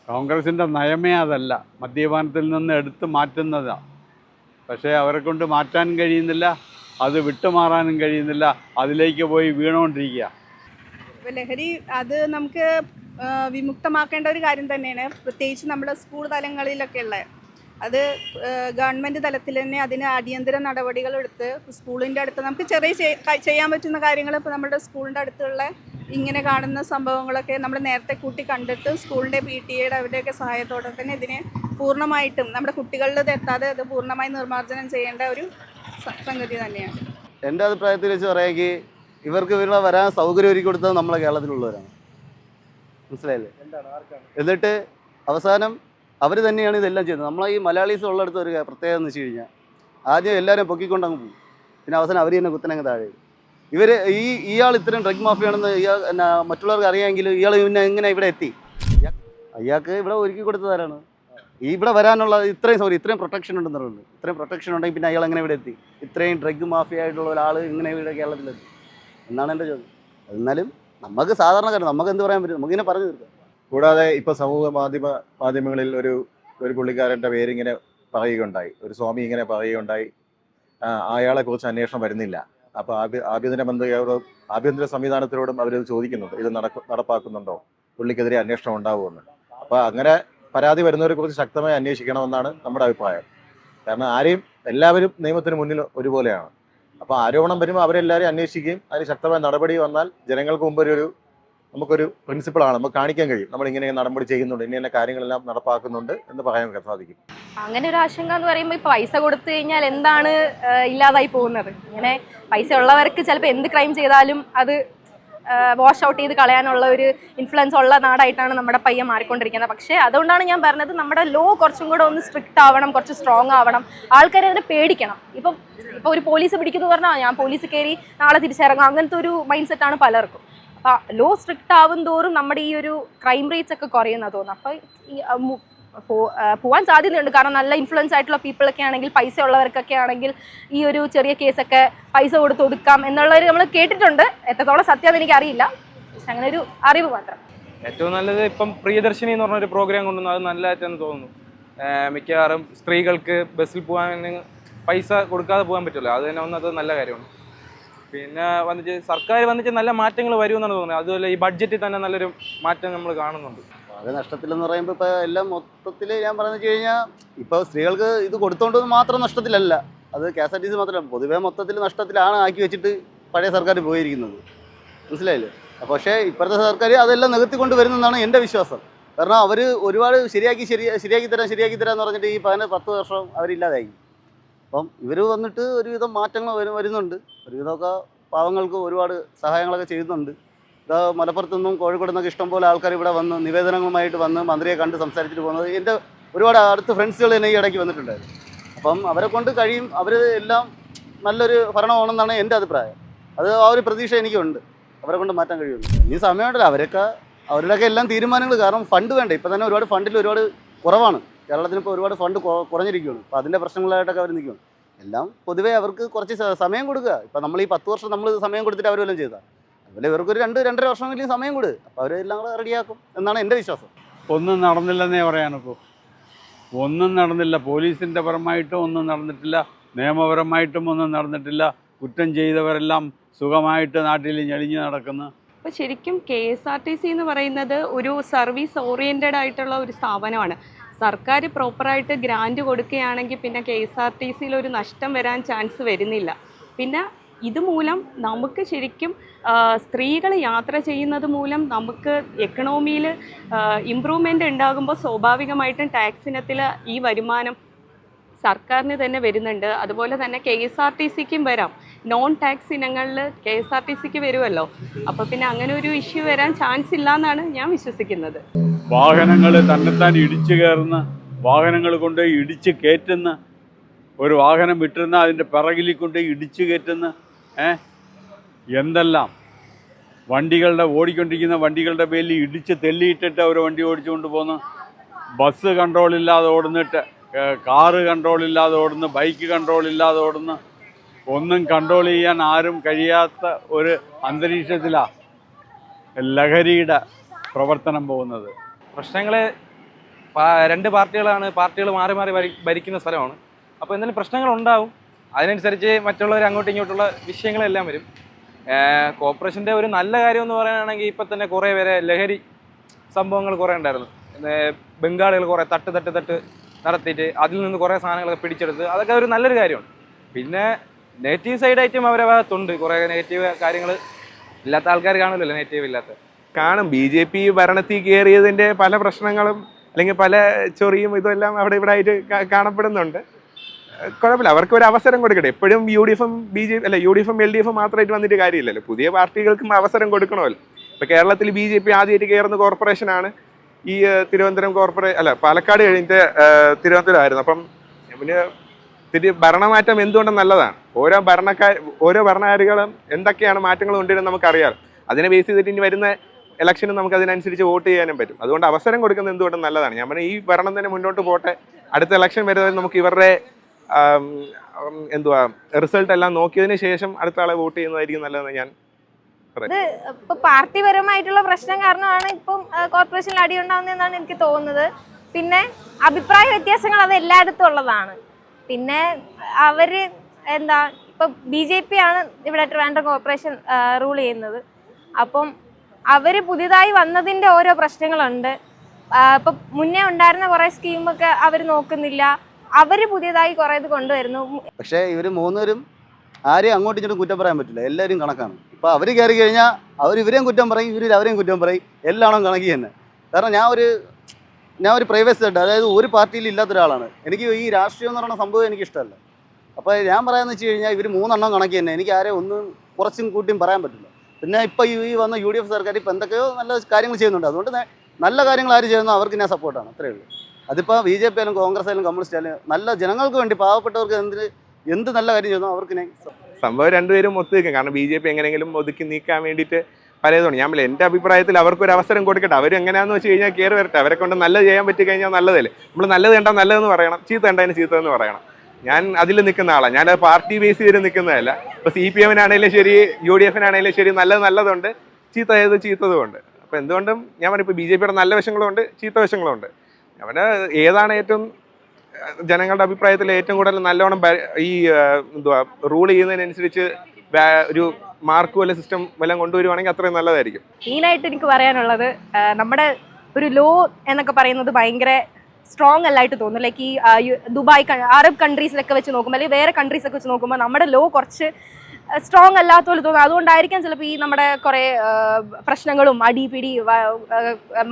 കോൺഗ്രസിൻ്റെ നയമേ അതല്ല. മദ്യപാനത്തിൽ നിന്ന് എടുത്ത് മാറ്റുന്നതാണ്. പക്ഷേ അവരെ കൊണ്ട് മാറ്റാൻ കഴിയുന്നില്ല, അത് വിട്ടുമാറാനും കഴിയുന്നില്ല, അതിലേക്ക് പോയി വീണുകൊണ്ടിരിക്കുക. ഇപ്പോൾ ലഹരി അത് നമുക്ക് വിമുക്തമാക്കേണ്ട ഒരു കാര്യം തന്നെയാണ്. പ്രത്യേകിച്ച് നമ്മുടെ സ്കൂൾ തലങ്ങളിലൊക്കെ ഉള്ള അത് ഗവൺമെൻറ് തലത്തിൽ തന്നെ അതിന് അടിയന്തര നടപടികൾ എടുത്ത് സ്കൂളിൻ്റെ അടുത്ത് നമുക്ക് ചെയ്യാൻ പറ്റുന്ന കാര്യങ്ങൾ ഇപ്പോൾ നമ്മുടെ സ്കൂളിൻ്റെ അടുത്തുള്ള ഇങ്ങനെ കാണുന്ന സംഭവങ്ങളൊക്കെ നമ്മൾ നേരത്തെ കൂട്ടി കണ്ടിട്ട് സ്കൂളിൻ്റെ PTA അവരുടെയൊക്കെ സഹായത്തോടെ തന്നെ ഇതിനെ പൂർണ്ണമായിട്ടും നമ്മുടെ കുട്ടികളിൽ എത്താതെ അത് പൂർണ്ണമായി നിർമ്മാർജ്ജനം ചെയ്യേണ്ട ഒരു സംഗതി തന്നെയാണ്. എൻ്റെ അഭിപ്രായത്തിൽ വെച്ച് പറയുമെങ്കിൽ ഇവർക്ക് ഇവിടെ വരാൻ സൗകര്യം ഒരുക്കി കൊടുത്തത് നമ്മളെ കേരളത്തിലുള്ളവരാണ്. മനസ്സിലായില്ലേ? എന്നിട്ട് അവസാനം അവർ തന്നെയാണ് ഇതെല്ലാം ചെയ്യുന്നത്. നമ്മളെ ഈ മലയാളീസ് ഉള്ളിടത്ത് ഒരു പ്രത്യേകത എന്ന് വെച്ച് കഴിഞ്ഞാൽ ആദ്യം എല്ലാവരും പൊക്കിക്കൊണ്ടങ്ങ് പോകും, പിന്നെ അവസാനം അവർ തന്നെ കുത്തനങ്ങ് താഴെ. ഇയാൾ ഇത്രയും ഡ്രഗ് മാഫിയാണെന്ന് മറ്റുള്ളവർക്ക് അറിയാമെങ്കിൽ ഇയാൾ പിന്നെ എങ്ങനെ ഇവിടെ എത്തി? അയാൾക്ക് ഇവിടെ ഒരുക്കി കൊടുത്തതാരാണ്? ഇവിടെ വരാനുള്ള ഇത്രയും പ്രൊട്ടക്ഷൻ ഉണ്ടെന്നുള്ളത്. ഇത്രയും പ്രൊട്ടക്ഷൻ ഉണ്ടെങ്കിൽ പിന്നെ അയാൾ എങ്ങനെ ഇവിടെ എത്തി? ഇത്രയും ഡ്രഗ് മാഫിയ ആയിട്ടുള്ള ഒരാൾ ഇങ്ങനെ ഇവിടെ കേരളത്തിലെത്തി എന്നാണ് എൻ്റെ ചോദ്യം. എന്നാലും നമുക്ക് സാധാരണക്കാരൻ നമുക്ക് എന്ത് പറയാൻ പറ്റും? നമുക്കിങ്ങനെ പറഞ്ഞു തീർക്കാം. കൂടാതെ ഇപ്പോൾ സമൂഹ മാധ്യമങ്ങളിൽ ഒരു പുള്ളിക്കാരൻ്റെ പേരിങ്ങനെ പറയുകയുണ്ടായി, ഒരു സ്വാമി ഇങ്ങനെ പറയുകയുണ്ടായി, അയാളെക്കുറിച്ച് അന്വേഷണം വരുന്നില്ല. അപ്പോൾ ആഭ്യന്തര സംവിധാനത്തിനോടും അവരത് ചോദിക്കുന്നുണ്ട്, ഇത് നടപ്പാക്കുന്നുണ്ടോ, പുള്ളിക്കെതിരെ അന്വേഷണം ഉണ്ടാവുമെന്ന്. അപ്പോൾ അങ്ങനെ പരാതി വരുന്നവരെക്കുറിച്ച് ശക്തമായി അന്വേഷിക്കണമെന്നാണ് നമ്മുടെ അഭിപ്രായം. കാരണം എല്ലാവരും നിയമത്തിന് മുന്നിൽ ഒരുപോലെയാണ്. അപ്പോൾ ആരോപണം വരുമ്പോൾ അവരെല്ലാവരും അന്വേഷിക്കുകയും അതിന് ശക്തമായ നടപടി വന്നാൽ ജനങ്ങൾക്ക് മുമ്പ് നമുക്കൊരു പ്രിൻസിപ്പിളാണ്, നമുക്ക് കാണിക്കാൻ കഴിയും നമ്മൾ ഇങ്ങനെ നടപടി ചെയ്യുന്നുണ്ട്, ഇന്ന കാര്യങ്ങളെല്ലാം നടപ്പാക്കുന്നുണ്ട് എന്ന് പറയാൻ സാധിക്കും. അങ്ങനെ ഒരു ആശങ്ക എന്ന് പറയുമ്പോൾ ഇപ്പോൾ പൈസ കൊടുത്തു കഴിഞ്ഞാൽ എന്താണ് ഇല്ലാതായി പോകുന്നത്? ഇങ്ങനെ പൈസ ഉള്ളവർക്ക് ചിലപ്പോൾ എന്ത് ക്രൈം ചെയ്താലും അത് വാഷ് ഔട്ട് ചെയ്ത് കളയാനുള്ള ഒരു ഇൻഫ്ലുവൻസ് ഉള്ള നാടായിട്ടാണ് നമ്മുടെ പയ്യെ മാറിക്കൊണ്ടിരിക്കുന്നത്. പക്ഷേ അതുകൊണ്ടാണ് ഞാൻ പറഞ്ഞത് നമ്മുടെ ലോ കുറച്ചും കൂടെ ഒന്ന് സ്ട്രിക്റ്റ് ആവണം, കുറച്ച് സ്ട്രോങ് ആവണം, ആൾക്കാരെ അതിനെ പേടിക്കണം. ഇപ്പോൾ ഒരു പോലീസ് പിടിക്കുന്നു പറഞ്ഞാൽ ഞാൻ പോലീസ് കയറി നാളെ തിരിച്ചിറങ്ങും, അങ്ങനത്തെ ഒരു മൈൻഡ് സെറ്റാണ് പലർക്കും. അപ്പോൾ ലോ സ്ട്രിക്റ്റ് ആവും തോറും നമ്മുടെ ഈ ഒരു ക്രൈം റേറ്റ്സ് ഒക്കെ കുറയുന്ന തോന്നുന്നു. അപ്പോൾ പോവാൻ സാധ്യതയുണ്ട്. കാരണം നല്ല ഇൻഫ്ലുവൻസ് ആയിട്ടുള്ള പീപ്പിളൊക്കെ ആണെങ്കിൽ, പൈസ ഉള്ളവർക്കൊക്കെ ആണെങ്കിൽ ഈ ഒരു ചെറിയ കേസൊക്കെ പൈസ കൊടുത്ത് ഒതുക്കാം എന്നുള്ളൊരു നമ്മൾ കേട്ടിട്ടുണ്ട്. എത്രത്തോളം സത്യം എന്ന് എനിക്കറിയില്ല, പക്ഷെ അങ്ങനെ ഒരു അറിവ് മാത്രം. ഏറ്റവും നല്ലത് ഇപ്പം പ്രിയദർശിനി എന്ന് പറഞ്ഞൊരു പ്രോഗ്രാം കൊണ്ടുവന്നു, അത് നല്ലതായിട്ടെന്ന് തോന്നുന്നു. മിക്കവാറും സ്ത്രീകൾക്ക് ബസ്സിൽ പോകാൻ പൈസ കൊടുക്കാതെ പോകാൻ പറ്റുമല്ലോ, അത് തന്നെ ഒന്നത് നല്ല കാര്യമാണ്. പിന്നെ സർക്കാർ നല്ല മാറ്റങ്ങൾ വരുമെന്നാണ് തോന്നുന്നത്. അതുപോലെ ഈ ബഡ്ജറ്റിൽ തന്നെ നല്ലൊരു മാറ്റം നമ്മൾ കാണുന്നുണ്ട്. അത് നഷ്ടത്തിലെന്ന് പറയുമ്പോൾ ഇപ്പോൾ എല്ലാം മൊത്തത്തിൽ ഞാൻ പറഞ്ഞു വെച്ച് കഴിഞ്ഞാൽ ഇപ്പോൾ സ്ത്രീകൾക്ക് ഇത് കൊടുത്തോണ്ട് മാത്രം നഷ്ടത്തിലല്ല, അത് KSRTC മാത്രമല്ല, പൊതുവേ മൊത്തത്തിൽ നഷ്ടത്തിലാണ് ആക്കി വെച്ചിട്ട് പഴയ സർക്കാർ പോയിരിക്കുന്നത്. മനസ്സിലായില്ലേ? പക്ഷേ ഇപ്പോഴത്തെ സർക്കാർ അതെല്ലാം നികത്തിക്കൊണ്ട് വരുന്നതാണ് എൻ്റെ വിശ്വാസം. കാരണം അവർ ഒരുപാട് ശരിയാക്കി തരാമെന്ന് പറഞ്ഞിട്ട് ഈ 10 വർഷം അവരില്ലാതായി. അപ്പം ഇവർ വന്നിട്ട് ഒരുവിധം മാറ്റങ്ങൾ വരുന്നുണ്ട്. ഒരുവിധമൊക്കെ പാവങ്ങൾക്ക് ഒരുപാട് സഹായങ്ങളൊക്കെ ചെയ്യുന്നുണ്ട്. മലപ്പുറത്തു നിന്നും കോഴിക്കോട് നിന്നൊക്കെ ഇഷ്ടംപോലെ ആൾക്കാർ ഇവിടെ വന്ന് നിവേദനങ്ങളുമായിട്ട് വന്ന് മന്ത്രിയെ കണ്ട് സംസാരിച്ചിട്ട് പോകുന്നത് എൻ്റെ ഒരുപാട് അടുത്ത ഫ്രണ്ട്സുകൾ തന്നെ ഈ ഇടയ്ക്ക് വന്നിട്ടുണ്ടായിരുന്നു. അപ്പം അവരെ കൊണ്ട് കഴിയും, അവർ എല്ലാം നല്ലൊരു ഭരണമാണെന്നാണ് എൻ്റെ അഭിപ്രായം. അത് ആ ഒരു പ്രതീക്ഷ എനിക്കുണ്ട്, അവരെ കൊണ്ട് മാറ്റാൻ കഴിയുള്ളൂ. ഈ സമയമുണ്ടല്ലോ അവരുടെയൊക്കെ എല്ലാം തീരുമാനങ്ങൾ, കാരണം ഫണ്ട് വേണ്ടേ. ഇപ്പം തന്നെ ഒരുപാട് ഫണ്ടിൽ ഒരുപാട് കുറവാണ്. കേരളത്തിന് ഇപ്പോൾ ഒരുപാട് ഫണ്ട് കുറഞ്ഞിരിക്കുകയാണ്. അപ്പോൾ അതിൻ്റെ പ്രശ്നങ്ങളായിട്ടൊക്കെ അവർ നിൽക്കുകയാണ്. എല്ലാം പൊതുവേ അവർക്ക് കുറച്ച് സമയം കൊടുക്കുക. ഇപ്പം നമ്മൾ ഈ 10 വർഷം നമ്മൾ സമയം കൊടുത്തിട്ട് അവർ വല്ലതും ചെയ്താൽ, അതുപോലെ ഇവർക്കൊരു 2-2.5 വർഷമെങ്കിലും സമയം കൊടുക്കുക. അപ്പോൾ അവരെല്ലാം കൂടെ റെഡിയാക്കും എന്നാണ് എൻ്റെ വിശ്വാസം. ഒന്നും നടന്നില്ലെന്നേ പറയാനിപ്പോൾ. ഒന്നും നടന്നില്ല. പോലീസിൻ്റെ പരമായിട്ടും ഒന്നും നടന്നിട്ടില്ല, നിയമപരമായിട്ടും ഒന്നും നടന്നിട്ടില്ല. കുറ്റം ചെയ്തവരെല്ലാം സുഖമായിട്ട് നാട്ടിൽ ഞെളിഞ്ഞ് നടക്കുന്നു. അപ്പോൾ ശരിക്കും KSRTC എന്ന് പറയുന്നത് ഒരു സർവീസ് ഓറിയൻറ്റഡ് ആയിട്ടുള്ള ഒരു സ്ഥാപനമാണ്. സർക്കാർ പ്രോപ്പറായിട്ട് ഗ്രാൻറ്റ് കൊടുക്കുകയാണെങ്കിൽ പിന്നെ KSRTCയിൽ ഒരു നഷ്ടം വരാൻ ചാൻസ് വരുന്നില്ല. പിന്നെ ഇതുമൂലം നമുക്ക് ശരിക്കും സ്ത്രീകൾ യാത്ര ചെയ്യുന്നത് മൂലം നമുക്ക് എക്കണോമിയിൽ ഇമ്പ്രൂവ്മെൻ്റ് ഉണ്ടാകുമ്പോൾ സ്വാഭാവികമായിട്ടും ടാക്സ് ഇനത്തിൽ ഈ വരുമാനം സർക്കാരിന് തന്നെ വരുന്നുണ്ട്. അതുപോലെ തന്നെ KSRTCക്കും വരാം. നോൺ ടാക്സ് ഇനങ്ങളിൽ KSRTCക്ക് വരുമല്ലോ. അപ്പോൾ പിന്നെ അങ്ങനെ ഒരു ഇഷ്യൂ വരാൻ ചാൻസ് ഇല്ല എന്നാണ് ഞാൻ വിശ്വസിക്കുന്നത്. വാഹനങ്ങൾ തന്നെത്താൻ ഇടിച്ചു കയറുന്ന, വാഹനങ്ങൾ കൊണ്ട് ഇടിച്ച് കയറ്റുന്ന, ഒരു വാഹനം വിട്ടിരുന്ന അതിൻ്റെ പിറകിൽ കൊണ്ട് ഇടിച്ചു കയറ്റുന്ന എന്തെല്ലാം ഓടിക്കൊണ്ടിരിക്കുന്ന വണ്ടികളുടെ പേരിൽ ഇടിച്ച് തെല്ലിയിട്ടിട്ട് അവർ വണ്ടി ഓടിച്ചുകൊണ്ട് പോകുന്നു. ബസ് കൺട്രോളില്ലാതെ ഓടുന്നിട്ട്, കാറ് കൺട്രോളില്ലാതെ ഓടുന്നു, ബൈക്ക് കൺട്രോളില്ലാതെ ഓടുന്നു. ഒന്നും കൺട്രോൾ ചെയ്യാൻ ആരും കഴിയാത്ത ഒരു അന്തരീക്ഷത്തിലാണ് ലഹരിയുടെ പ്രവർത്തനം പോകുന്നത്. പ്രശ്നങ്ങൾ 2 പാർട്ടികൾ മാറി മാറി ഭരിക്കുന്ന സ്ഥലമാണ്. അപ്പോൾ എന്തെങ്കിലും പ്രശ്നങ്ങൾ ഉണ്ടാവും, അതിനനുസരിച്ച് മറ്റുള്ളവർ അങ്ങോട്ടും ഇങ്ങോട്ടുള്ള വിഷയങ്ങളെല്ലാം വരും. കോർപ്പറേഷൻ്റെ ഒരു നല്ല കാര്യം എന്ന് പറയുകയാണെങ്കിൽ ഇപ്പം തന്നെ കുറേ പേരെ ലഹരി സംഭവങ്ങൾ കുറേ ഉണ്ടായിരുന്നു. ബംഗാളികൾ കുറേ തട്ട് നടത്തിയിട്ട് അതിൽ നിന്ന് കുറേ സാധനങ്ങളൊക്കെ പിടിച്ചെടുത്ത്, അതൊക്കെ ഒരു നല്ലൊരു കാര്യമാണ്. പിന്നെ നെഗറ്റീവ് സൈഡായിട്ടും അവരെ ഭാഗത്തുണ്ട് കുറേ നെഗറ്റീവ് കാര്യങ്ങൾ. ഇല്ലാത്ത ആൾക്കാർ കാണുമല്ലോ നെഗറ്റീവ് ഇല്ലാത്ത. കാണും. BJP ഭരണത്തിൽ കയറിയതിൻ്റെ പല പ്രശ്നങ്ങളും അല്ലെങ്കിൽ പല ചൊറിയും ഇതെല്ലാം അവിടെ ഇവിടെ ആയിട്ട് കാണപ്പെടുന്നുണ്ട്. കുഴപ്പമില്ല, അവർക്ക് ഒരു അവസരം കൊടുക്കട്ടെ. എപ്പോഴും UDF-ഉം UDF-ഉം LDF-ഉം മാത്രമായിട്ട് വന്നിട്ട് കാര്യമില്ലല്ലോ. പുതിയ പാർട്ടികൾക്കും അവസരം കൊടുക്കണമല്ലോ. ഇപ്പോൾ കേരളത്തിൽ BJP ആദ്യമായിട്ട് കയറുന്ന കോർപ്പറേഷനാണ് ഈ തിരുവനന്തപുരം പാലക്കാട് കഴിഞ്ഞിട്ട് തിരുവനന്തപുരമായിരുന്നു. അപ്പം പിന്നെ ഭരണമാറ്റം എന്തുകൊണ്ടും നല്ലതാണ്. ഓരോ ഭരണകാരികളും എന്തൊക്കെയാണ് മാറ്റങ്ങൾ കൊണ്ടുവരുന്നത് നമുക്കറിയാം. അതിനെ ബേസ് ചെയ്തിട്ട് ഇനി വരുന്ന ഇലക്ഷന് നമുക്ക് അതിനനുസരിച്ച് വോട്ട് ചെയ്യാനും പറ്റും. അതുകൊണ്ട് അവസരം കൊടുക്കുന്നത് എന്തുകൊണ്ടും നല്ലതാണ്. ഞാൻ പറഞ്ഞാൽ ഈ ഭരണം തന്നെ മുന്നോട്ട് പോട്ടെ. അടുത്ത ഇലക്ഷൻ വരുന്നത് നമുക്ക് ഇവരുടെ റിസൾട്ട് എല്ലാം നോക്കിയതിന് ശേഷം അടുത്ത ആളെ വോട്ട് ചെയ്യുന്നതായിരിക്കും നല്ലതെന്ന് ഞാൻ ഇത് ഇപ്പൊ പാർട്ടിപരമായിട്ടുള്ള പ്രശ്നം കാരണമാണ് ഇപ്പം കോർപ്പറേഷനിൽ അടിയുണ്ടാവുന്നതെന്നാണ് എനിക്ക് തോന്നുന്നത്. പിന്നെ അഭിപ്രായ വ്യത്യാസങ്ങൾ അത് എല്ലായിടത്തും ഉള്ളതാണ്. പിന്നെ അവര് ഇപ്പൊ BJP ആണ് ഇവിടെ ട്രിവാൻഡ്രം കോർപ്പറേഷൻ റൂൾ ചെയ്യുന്നത്. അപ്പം അവര് പുതിയതായി വന്നതിന്റെ ഓരോ പ്രശ്നങ്ങളുണ്ട്. ഇപ്പൊ മുന്നേ ഉണ്ടായിരുന്ന കുറെ സ്കീമൊക്കെ അവർ നോക്കുന്നില്ല. അവര് പുതിയതായി കുറെ ഇത് കൊണ്ടുവരുന്നു. പക്ഷേ ഇവർ 3 പേരും ആരെയും അങ്ങോട്ടും ഇങ്ങോട്ടും കുറ്റം പറയാൻ പറ്റില്ല. എല്ലാവരും കണക്കാണ്. ഇപ്പോൾ അവർ കയറി കഴിഞ്ഞാൽ ഇവരെയും കുറ്റം പറയും, അവരെയും കുറ്റം പറയും. എല്ലാവരും കണക്കി തന്നെ. കാരണം ഞാൻ ഒരു പ്രൈവറ്റ് സെക്ടർ, അതായത് ഒരു പാർട്ടിയിൽ ഇല്ലാത്ത ഒരാളാണ്. എനിക്ക് ഈ രാഷ്ട്രീയം എന്ന് പറയുന്ന സംഭവം എനിക്കിഷ്ടമല്ല. അപ്പോൾ ഞാൻ പറയാമെന്ന് വെച്ച് കഴിഞ്ഞാൽ ഇവർ 3 എണ്ണം കണക്കി തന്നെ. എനിക്ക് ആരെയും ഒന്നും കുറച്ചും കൂട്ടിയും പറയാൻ പറ്റില്ല. പിന്നെ ഇപ്പോൾ ഈ വന്ന UDF സർക്കാർ ഇപ്പോൾ എന്തൊക്കെയോ നല്ല കാര്യങ്ങൾ ചെയ്യുന്നുണ്ട്. അതുകൊണ്ട് നല്ല കാര്യങ്ങൾ ആര് ചെയ്യുന്നോ അവർക്ക് ഞാൻ സപ്പോർട്ടാണ്. അത്രയേ ഉള്ളൂ. അതിപ്പോൾ BJP ആയാലും കോൺഗ്രസ് ആയാലും കമ്മ്യൂണിസ്റ്റ് ആയാലും നല്ല ജനങ്ങൾക്ക് വേണ്ടി, പാവപ്പെട്ടവർക്ക് എന്ത് നല്ല കാര്യം ചെയ്യുന്നോ അവർക്ക് ഞാൻ സംഭവം രണ്ടുപേരും ഒത്തു നിൽക്കും. കാരണം BJP എങ്ങനെയെങ്കിലും ഒതുക്കി നീക്കാൻ വേണ്ടിയിട്ട് പലതുണ്ട്. ഞാൻ എൻ്റെ അഭിപ്രായത്തിൽ അവർക്കൊരു അവസരം കൊടുക്കട്ടെ. അവർ എങ്ങനെയാണെന്ന് വെച്ച് കഴിഞ്ഞാൽ കയറി വരട്ടെ. അവരെ കൊണ്ട് നല്ലത് ചെയ്യാൻ പറ്റി കഴിഞ്ഞാൽ നല്ലതല്ലേ. നമ്മൾ നല്ലത് കണ്ടാൽ നല്ലതെന്ന് പറയണം, ചീത്ത കണ്ടതിന് ചീത്തതെന്ന് പറയണം. ഞാൻ അതിൽ നിൽക്കുന്ന ആളാണ്. ഞാൻ പാർട്ടി ബേസ് ചെയ്ത് നിൽക്കുന്നതല്ല. ഇപ്പോൾ CPM-നാണെങ്കിലും ശരി, UDF-നാണെങ്കിലും ശരി, നല്ലതുണ്ട്, ചീത്തതുമുണ്ട്. അപ്പോൾ എന്തുകൊണ്ടും ഞാൻ പറഞ്ഞു, ഇപ്പോൾ BJP-യുടെ നല്ല വശങ്ങളുമുണ്ട്, ചീത്ത വശങ്ങളുമുണ്ട്. അവന് ഏതാണ് ഏറ്റവും ജനങ്ങളുടെ അഭിപ്രായത്തിൽ ഏറ്റവും കൂടുതൽ നല്ലോണം ഈ റൂൾ ചെയ്യുന്നതിനനുസരിച്ച് ഒരു മാർക്ക് പോലെ സിസ്റ്റം വല്ലതും കൊണ്ടുവരുവാണെങ്കിൽ അത്രയും നല്ലതായിരിക്കും. മെയിനായിട്ട് എനിക്ക് പറയാനുള്ളത്, നമ്മുടെ ഒരു ലോ എന്നൊക്കെ പറയുന്നത് ഭയങ്കര സ്ട്രോങ് അല്ലായിട്ട് തോന്നുന്നു. ലൈക്ക് ഈ ദുബായ്, അറബ് കൺട്രീസിലൊക്കെ വെച്ച് നോക്കുമ്പോൾ അല്ലെങ്കിൽ വേറെ കൺട്രീസൊക്കെ വെച്ച് നോക്കുമ്പോൾ നമ്മുടെ ലോ കുറച്ച് സ്ട്രോങ് അല്ലാത്ത പോലെ തോന്നുന്നു. അതുകൊണ്ടായിരിക്കാം ചിലപ്പോൾ ഈ നമ്മുടെ കുറേ പ്രശ്നങ്ങളും അടിപിടി,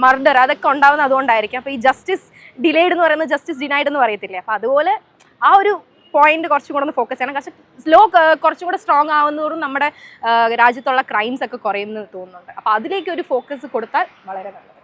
മർഡർ അതൊക്കെ ഉണ്ടാവുന്നത് അതുകൊണ്ടായിരിക്കും. അപ്പോൾ ഈ ജസ്റ്റിസ് ഡിലേഡ് എന്ന് പറയുന്നത് ജസ്റ്റിസ് ഡിനൈഡ് എന്ന് പറയത്തില്ലേ. അപ്പോൾ അതുപോലെ ആ ഒരു പോയിന്റ് കുറച്ചും കൂടെ ഒന്ന് ഫോക്കസ് ചെയ്യണം. പക്ഷേ കുറച്ചും കൂടെ സ്ട്രോങ് ആവുന്നതോറും നമ്മുടെ രാജ്യത്തുള്ള ക്രൈംസ് ഒക്കെ കുറയുമെന്ന് തോന്നുന്നുണ്ട്. അപ്പോൾ അതിലേക്ക് ഒരു ഫോക്കസ് കൊടുത്താൽ വളരെ നല്ലത്.